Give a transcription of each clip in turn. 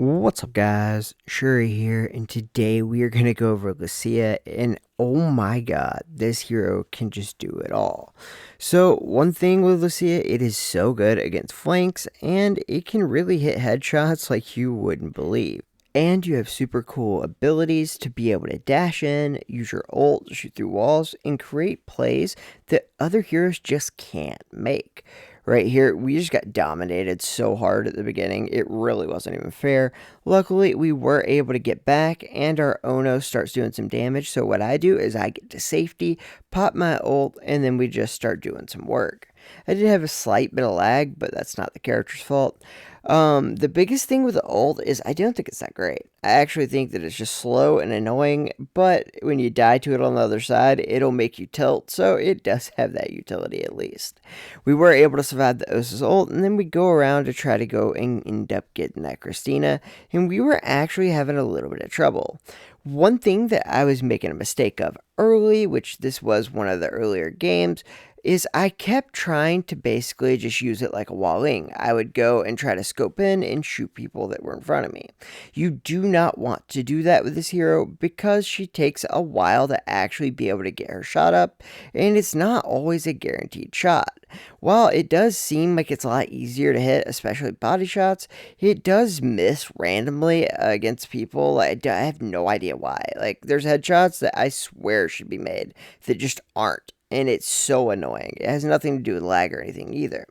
What's up, guys? Shouri here, and today we are going to go over Lacia, and oh my god, this hero can just do it all. So, one thing with Lacia, it is so good against flanks, and it can really hit headshots like you wouldn't believe. And you have super cool abilities to be able to dash in, use your ult, shoot through walls, and create plays that other heroes just can't make. Right here, we just got dominated so hard at the beginning, it really wasn't even fair. Luckily, we were able to get back, and our Ono starts doing some damage, so what I do is I get to safety, pop my ult, and then we just start doing some work. I did have a slight bit of lag, but that's not the character's fault. The biggest thing with the ult is I don't think it's that great. I actually think that it's just slow and annoying, but when you die to it on the other side, it'll make you tilt, so it does have that utility at least. We were able to survive the Osa's ult, and then we go around to try to go and end up getting that Christina, and we were actually having a little bit of trouble. One thing that I was making a mistake of early, which this was one of the earlier games, is I kept trying to basically just use it like a walling. I would go and try to scope in and shoot people that were in front of me. You do not want to do that with this hero because she takes a while to actually be able to get her shot up, and it's not always a guaranteed shot. While it does seem like it's a lot easier to hit, especially body shots, it does miss randomly against people. I have no idea why. Like, there's headshots that I swear should be made that just aren't. And it's so annoying. It has nothing to do with lag or anything either.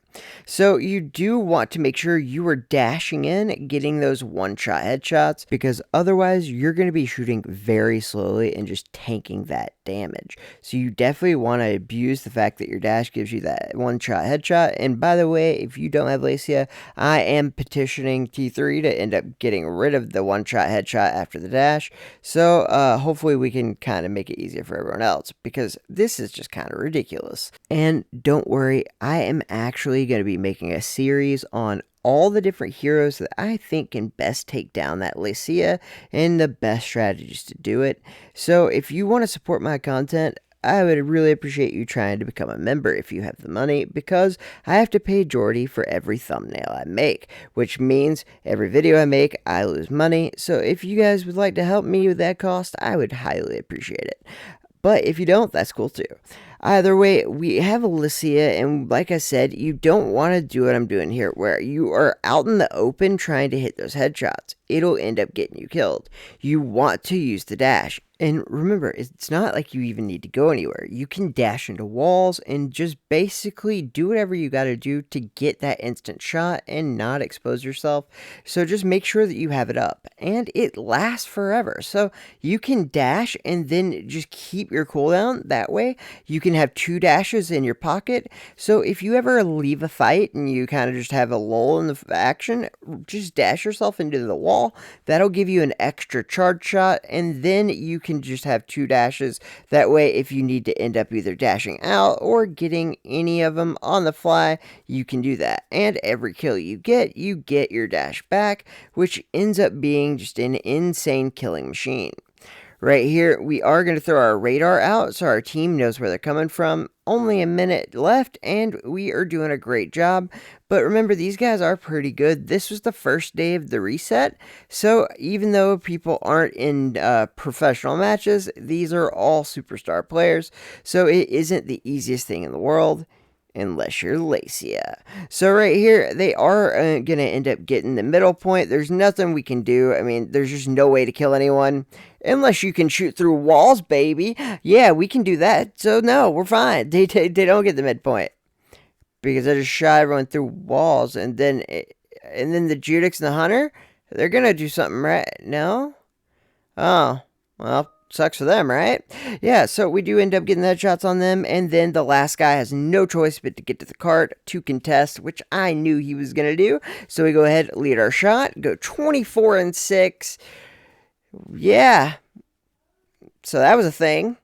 So you do want to make sure you are dashing in, getting those one-shot headshots, because otherwise you're going to be shooting very slowly and just tanking that damage. So you definitely want to abuse the fact that your dash gives you that one-shot headshot. And by the way, if you don't have Lacia, I am petitioning T3 to end up getting rid of the one-shot headshot after the dash. So hopefully we can kind of make it easier for everyone else, because this is just kind of ridiculous. And don't worry, I am actually going to be making a series on all the different heroes that I think can best take down that Lacia and the best strategies to do it. So if you want to support my content, I would really appreciate you trying to become a member if you have the money, because I have to pay Jordy for every thumbnail I make, which means every video I make, I lose money. So if you guys would like to help me with that cost, I would highly appreciate it. But if you don't, that's cool too. Either way, we have Lacia, and like I said, you don't want to do what I'm doing here, where you are out in the open trying to hit those headshots. It'll end up getting you killed. You want to use the dash. And remember, it's not like you even need to go anywhere. You can dash into walls and just basically do whatever you got to do to get that instant shot and not expose yourself. So just make sure that you have it up. And it lasts forever. So you can dash and then just keep your cooldown. That way, you can have 2 dashes in your pocket. So if you ever leave a fight and you kind of just have a lull in the action, just dash yourself into the wall. That'll give you an extra charge shot, and then you can just have 2 dashes. That way, if you need to end up either dashing out or getting any of them on the fly, you can do that. And every kill you get your dash back, which ends up being just an insane killing machine. Right here, we are going to throw our radar out so our team knows where they're coming from. Only a minute left, and we are doing a great job. But remember, these guys are pretty good. This was the first day of the reset, so even though people aren't in professional matches, these are all superstar players, so it isn't the easiest thing in the world. Unless you're Lacia. So right here, they are going to end up getting the middle point. There's nothing we can do. I mean, there's just no way to kill anyone. Unless you can shoot through walls, baby. Yeah, we can do that. So no, we're fine. They don't get the midpoint. Because I just shot everyone through walls. And then the Judix and the Hunter, they're going to do something right. No? Oh, well. Sucks for them, right? Yeah, so we do end up getting the headshots on them, and then the last guy has no choice but to get to the cart to contest, which I knew he was going to do. So we go ahead, lead our shot, go 24-6. Yeah. So that was a thing.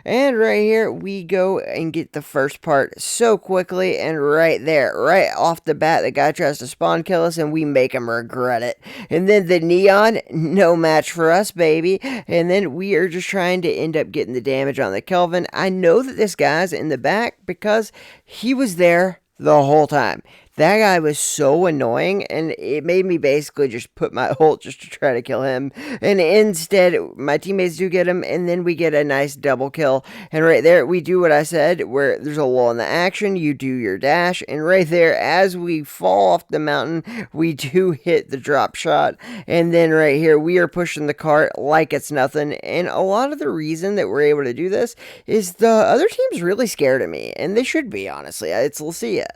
And right here, we go and get the first part so quickly, and right there, right off the bat, the guy tries to spawn kill us, and we make him regret it. And then the Neon, no match for us, baby. And then we are just trying to end up getting the damage on the Kelvin. I know that this guy's in the back because he was there the whole time. That guy was so annoying, and it made me basically just put my ult just to try to kill him. And instead, my teammates do get him, and then we get a nice double kill. And right there, we do what I said, where there's a lull in the action, you do your dash, and right there, as we fall off the mountain, we do hit the drop shot. And then right here, we are pushing the cart like it's nothing. And a lot of the reason that we're able to do this is the other team's really scared of me, and they should be, honestly. It's Lacia.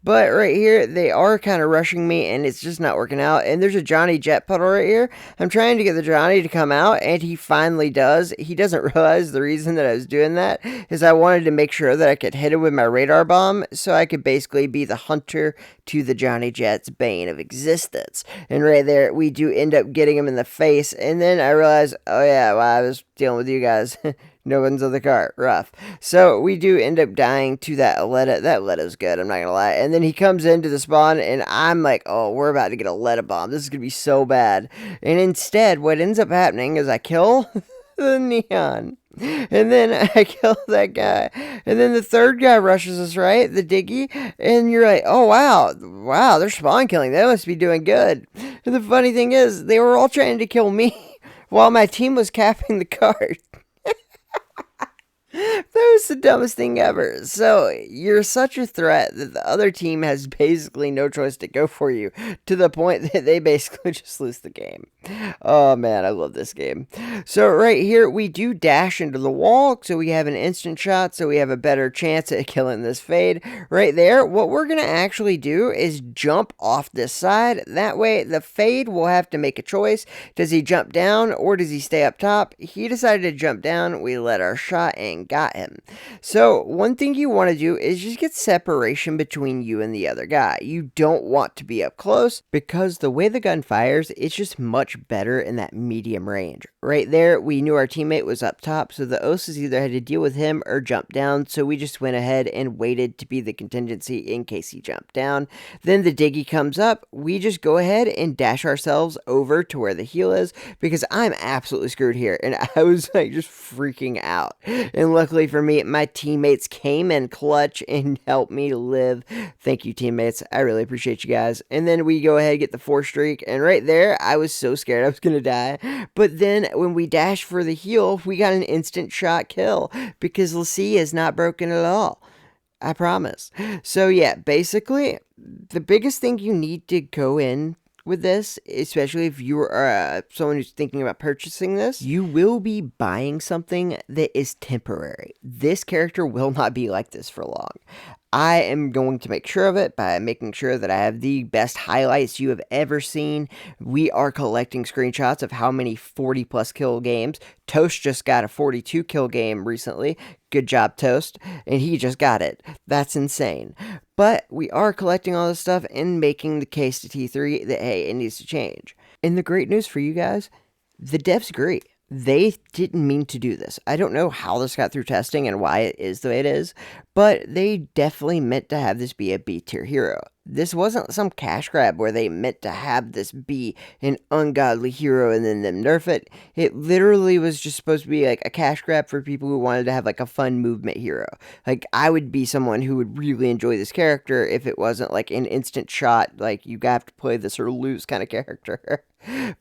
But right here, they are kind of rushing me, and it's just not working out. And there's a Johnny jet puddle right here. I'm trying to get the Johnny to come out, and he finally does. He doesn't realize the reason that I was doing that is I wanted to make sure that I could hit him with my radar bomb, so I could basically be the hunter to the Johnny Jet's bane of existence. And right there, we do end up getting him in the face, and then I realized, oh yeah, well, I was dealing with you guys. No one's on the cart. Rough. So we do end up dying to that Aletta. That Aletta's good, I'm not going to lie. And then he comes into the spawn, and I'm like, oh, we're about to get a Aletta bomb. This is going to be so bad. And instead, what ends up happening is I kill the Neon. And then I kill that guy. And then the third guy rushes us, right? The Diggy. And you're like, oh, wow. Wow, they're spawn killing. They must be doing good. And the funny thing is, they were all trying to kill me while my team was capping the cart. That was the dumbest thing ever. So, you're such a threat that the other team has basically no choice to go for you, to the point that they basically just lose the game. Oh man, I love this game. So right here, we do dash into the wall, so we have an instant shot, so we have a better chance at killing this fade. Right there, what we're going to actually do is jump off this side. That way, the fade will have to make a choice. Does he jump down, or does he stay up top? He decided to jump down. We let our shot and got him. So one thing you want to do is just get separation between you and the other guy. You don't want to be up close, because the way the gun fires, it's just much better in that medium range. Right there, we knew our teammate was up top, so the Osas either had to deal with him or jump down, so we just went ahead and waited to be the contingency in case he jumped down. Then the Diggy comes up, we just go ahead and dash ourselves over to where the heal is, because I'm absolutely screwed here, and I was like just freaking out. And luckily for me, my teammates came in clutch and helped me live. Thank you, teammates. I really appreciate you guys. And then we go ahead and get the 4 streak, and right there, I was so scared I was gonna die. But then when we dashed for the heal, we got an instant shot kill, because Lacia is not broken at all. I promise. So yeah, basically, the biggest thing you need to go in with this, especially if you are someone who's thinking about purchasing this, you will be buying something that is temporary. This character will not be like this for long. I am going to make sure of it by making sure that I have the best highlights you have ever seen. We are collecting screenshots of how many 40 plus kill games. Toast just got a 42 kill game recently. Good job, Toast. And he just got it. That's insane. But we are collecting all this stuff and making the case to T3 that, hey, it needs to change. And the great news for you guys, the devs agree. They didn't mean to do this. I don't know how this got through testing and why it is the way it is, but they definitely meant to have this be a B tier hero. This wasn't some cash grab where they meant to have this be an ungodly hero and then them nerf it. It literally was just supposed to be like a cash grab for people who wanted to have like a fun movement hero. Like, I would be someone who would really enjoy this character if it wasn't like an instant shot, like you have to play this or lose kind of character.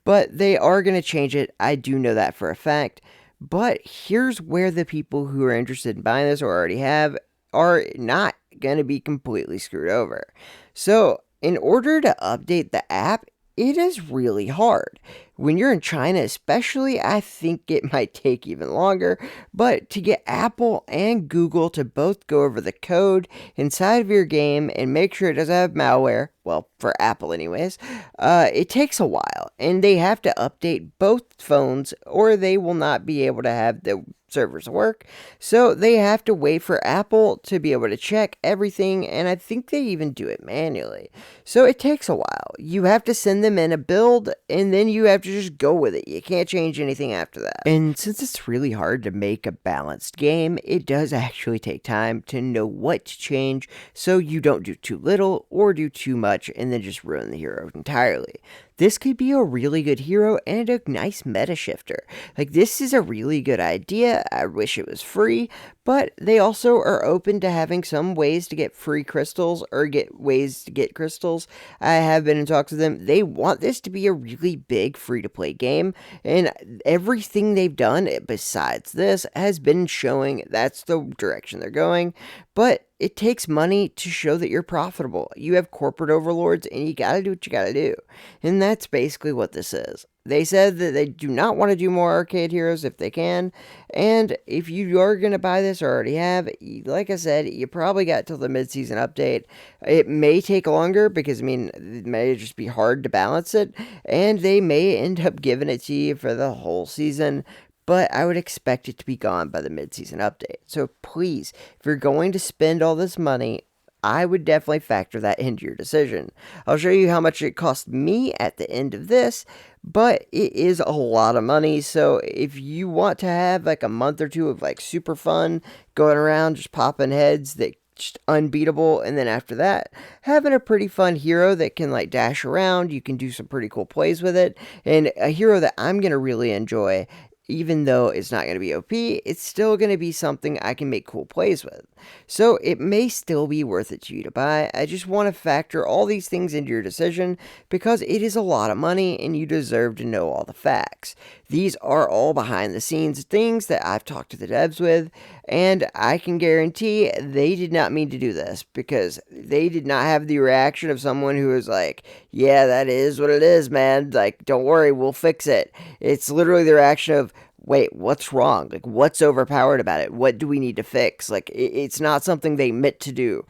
But they are going to change it. I do know that for a fact. But here's where the people who are interested in buying this or already have are not going to be completely screwed over. So, in order to update the app, it is really hard. When you're in China especially, I think it might take even longer, but to get Apple and Google to both go over the code inside of your game and make sure it doesn't have malware, well, for Apple anyways, it takes a while, and they have to update both phones or they will not be able to have the servers work. So they have to wait for Apple to be able to check everything, and I think they even do it manually. So it takes a while. You have to send them in a build, and then you have to just go with it. You can't change anything after that. And since it's really hard to make a balanced game, it does actually take time to know what to change so you don't do too little or do too much and then just ruin the hero entirely. this could be a really good hero and a nice meta shifter. Like, this is a really good idea. I wish it was free, but they also are open to having some ways to get free crystals or get ways to get crystals. I have been in talks with them. They want this to be a really big free to play game, and everything they've done besides this has been showing that's the direction they're going. But it takes money to show that you're profitable. You have corporate overlords, and you gotta do what you gotta do. And that's basically what this is. They said that they do not want to do more arcade heroes if they can. And if you are going to buy this or already have, like I said, you probably got till the mid-season update. It may take longer because, I mean, it may just be hard to balance it. And they may end up giving it to you for the whole season. But I would expect it to be gone by the mid-season update. So please, if you're going to spend all this money, I would definitely factor that into your decision. I'll show you how much it cost me at the end of this, but it is a lot of money. So if you want to have like a month or two of like super fun going around just popping heads that just unbeatable, and then after that having a pretty fun hero that can like dash around, you can do some pretty cool plays with it, and a hero that I'm going to really enjoy. Even though it's not going to be OP, it's still going to be something I can make cool plays with. So it may still be worth it to you to buy. I just want to factor all these things into your decision because it is a lot of money and you deserve to know all the facts. These are all behind the scenes things that I've talked to the devs with, and I can guarantee they did not mean to do this because they did not have the reaction of someone who is like, yeah, that is what it is, man. Like, don't worry, we'll fix it. It's literally the reaction of, wait, what's wrong? Like, what's overpowered about it? What do we need to fix? Like, it's not something they meant to do.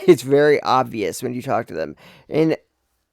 It's very obvious when you talk to them. And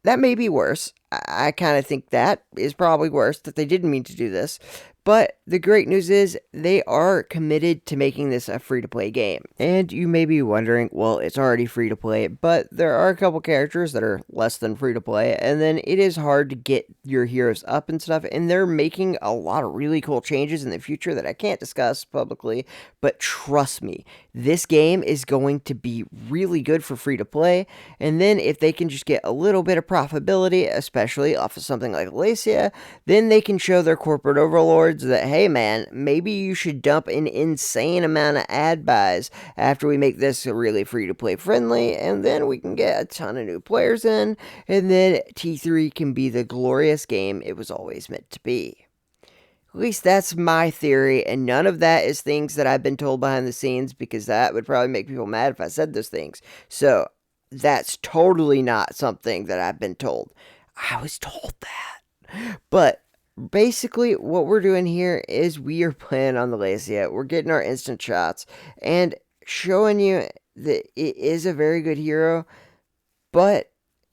that may be worse. I kind of think that is probably worse, that they didn't mean to do this. But the great news is they are committed to making this a free-to-play game. And you may be wondering, well, it's already free-to-play, but there are a couple characters that are less than free-to-play, and then it is hard to get your heroes up and stuff, and they're making a lot of really cool changes in the future that I can't discuss publicly, but trust me, this game is going to be really good for free-to-play, and then if they can just get a little bit of profitability, especially off of something like Lacia, then they can show their corporate overlords that, hey man, maybe you should dump an insane amount of ad buys after we make this really free to play friendly, and then we can get a ton of new players in, and then T3 can be the glorious game it was always meant to be. At least that's my theory, and none of that is things that I've been told behind the scenes, because that would probably make people mad if I said those things. So that's totally not something that I've been told. I was told that. But basically, what we're doing here is we are playing on the Lacia. We're getting our instant shots and showing you that it is a very good hero. But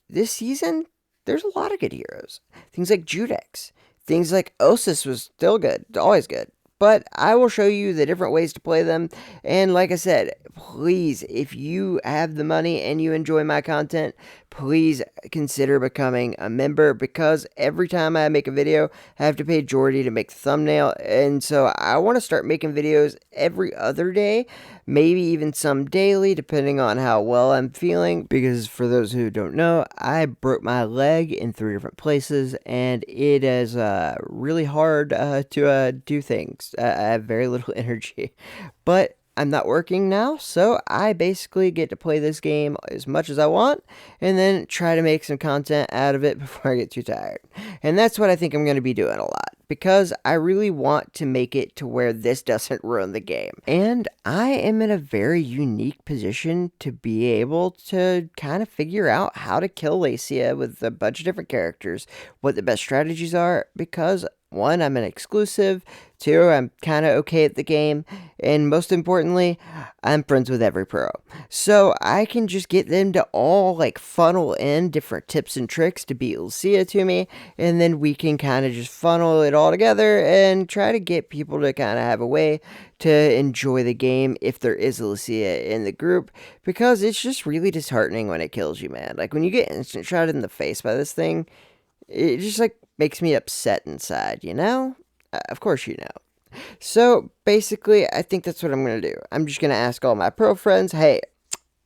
this season, there's a lot of good heroes. Things like Judex. Things like Osis was still good. Always good. But I will show you the different ways to play them. And like I said, please, if you have the money and you enjoy my content, please consider becoming a member, because every time I make a video, I have to pay Jordy to make the thumbnail. And so I want to start making videos every other day, maybe even some daily, depending on how well I'm feeling. Because for those who don't know, I broke my leg in 3 different places, and it is really hard to do things. I have very little energy, but I'm not working now, so I basically get to play this game as much as I want, and then try to make some content out of it before I get too tired. And that's what I think I'm going to be doing a lot, because I really want to make it to where this doesn't ruin the game. And I am in a very unique position to be able to kind of figure out how to kill Lacia with a bunch of different characters, what the best strategies are, because 1, I'm an exclusive, 2, I'm kind of okay at the game, and most importantly, I'm friends with every pro. So I can just get them to all like funnel in different tips and tricks to beat Lacia to me, and then we can kind of just funnel it all together and try to get people to kind of have a way to enjoy the game if there is a Lacia in the group, because it's just really disheartening when it kills you, man. Like when you get instant shot in the face by this thing, it just like makes me upset inside, you know? Of course you know. So basically, I think that's what I'm going to do. I'm just going to ask all my pro friends, hey,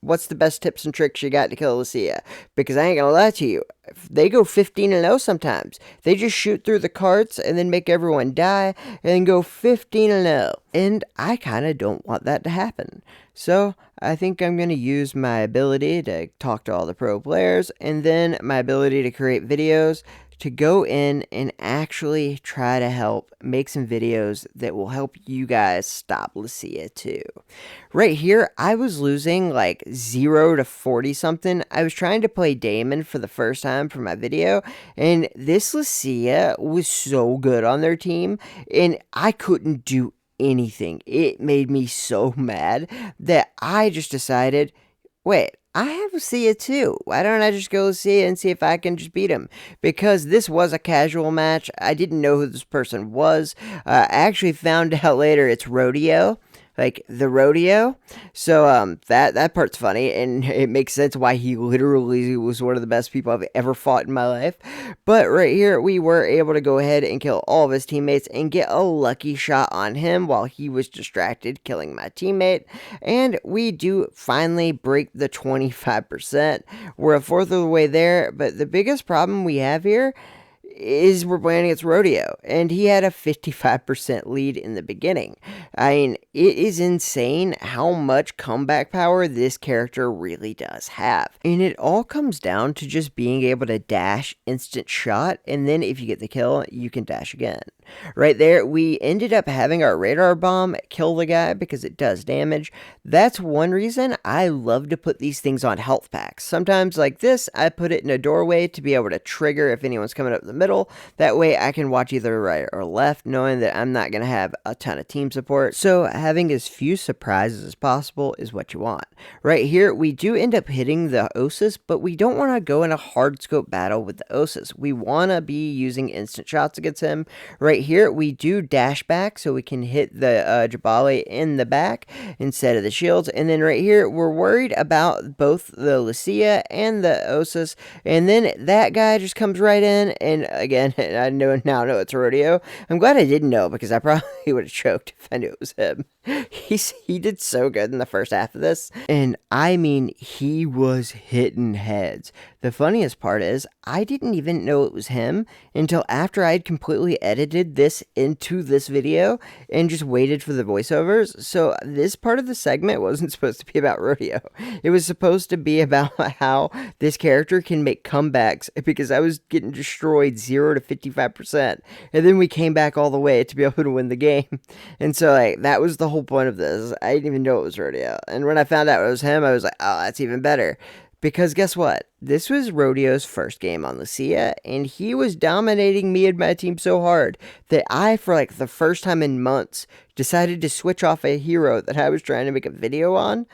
what's the best tips and tricks you got to kill Lacia? Because I ain't gonna lie to you, they go 15-0 sometimes. They just shoot through the carts and then make everyone die and then go 15-0. And I kind of don't want that to happen. So I think I'm going to use my ability to talk to all the pro players and then my ability to create videos to go in and actually try to help make some videos that will help you guys stop Lacia too. Right here, I was losing like 0 to 40 something. I was trying to play Damon for the first time for my video, and this Lacia was so good on their team, and I couldn't do anything. It made me so mad that I just decided, wait, I have Lacia too. Why don't I just go Lacia and see if I can just beat him? Because this was a casual match. I didn't know who this person was. I actually found out later it's Rodeo. Like the rodeo. So that part's funny, and it makes sense why he literally was one of the best people I've ever fought in my life. But right here, we were able to go ahead and kill all of his teammates and get a lucky shot on him while he was distracted killing my teammate. And we do finally break the 25%. We're a fourth of the way there, but the biggest problem we have here is we're playing against Rodeo, and he had a 55% lead in the beginning. I mean, it is insane how much comeback power this character really does have. And it all comes down to just being able to dash instant shot, and then if you get the kill, you can dash again. Right there, we ended up having our radar bomb kill the guy because it does damage. That's one reason I love to put these things on health packs. Sometimes like this, I put it in a doorway to be able to trigger if anyone's coming up the middle. That way I can watch either right or left, knowing that I'm not going to have a ton of team support. So having as few surprises as possible is what you want. Right here, we do end up hitting the Osis, but we don't want to go in a hard scope battle with the Osis. We want to be using instant shots against him. Right here, we do dash back so we can hit the Jabali in the back instead of the shields. And then right here, we're worried about both the Lacia and the Osis. And then that guy just comes right in. And again, I now know it's Rodeo. I'm glad I didn't know because I probably would have choked if I knew it was him. He did so good in the first half of this. And I mean, he was hitting heads. The funniest part is I didn't even know it was him until after I had completely edited this into this video and just waited for the voiceovers. So this part of the segment wasn't supposed to be about Rodeo. It was supposed to be about how this character can make comebacks because I was getting destroyed 0 to 55%. And then we came back all the way to be able to win the game. And so like that was the whole point of this. I didn't even know it was Rodeo. And when I found out it was him, I was like, oh, that's even better. Because guess what? This was Rodeo's first game on Lacia, and he was dominating me and my team so hard that I, for like the first time in months, decided to switch off a hero that I was trying to make a video on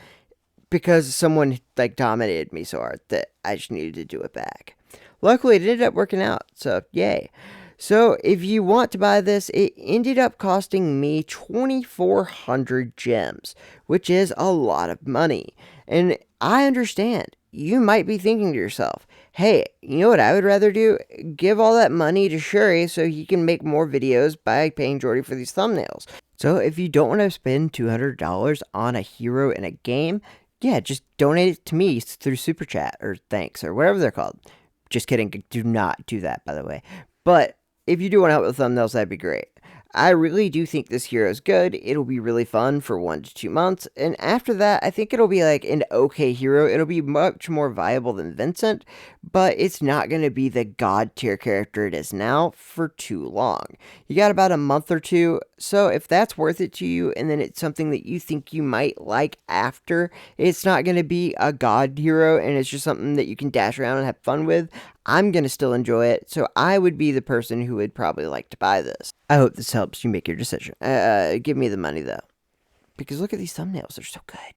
because someone like dominated me so hard that I just needed to do it back. Luckily, it ended up working out, so yay. So if you want to buy this, it ended up costing me 2,400 gems, which is a lot of money. And I understand. You might be thinking to yourself, hey, you know what I would rather do? Give all that money to Shouri so he can make more videos by paying Jordy for these thumbnails. So if you don't want to spend $200 on a hero in a game, yeah, just donate it to me through Super Chat or thanks or whatever they're called. Just kidding. Do not do that, by the way. But if you do want to help with thumbnails, that'd be great. I really do think this hero is good. It'll be really fun for 1 to 2 months. And after that, I think it'll be like an okay hero. It'll be much more viable than Vincent, but it's not going to be the god tier character it is now for too long. You got about a month or two. So if that's worth it to you, and then it's something that you think you might like after, it's not going to be a god hero, and it's just something that you can dash around and have fun with, I'm going to still enjoy it, so I would be the person who would probably like to buy this. I hope this helps you make your decision. Give me the money, though. Because look at these thumbnails. They're so good.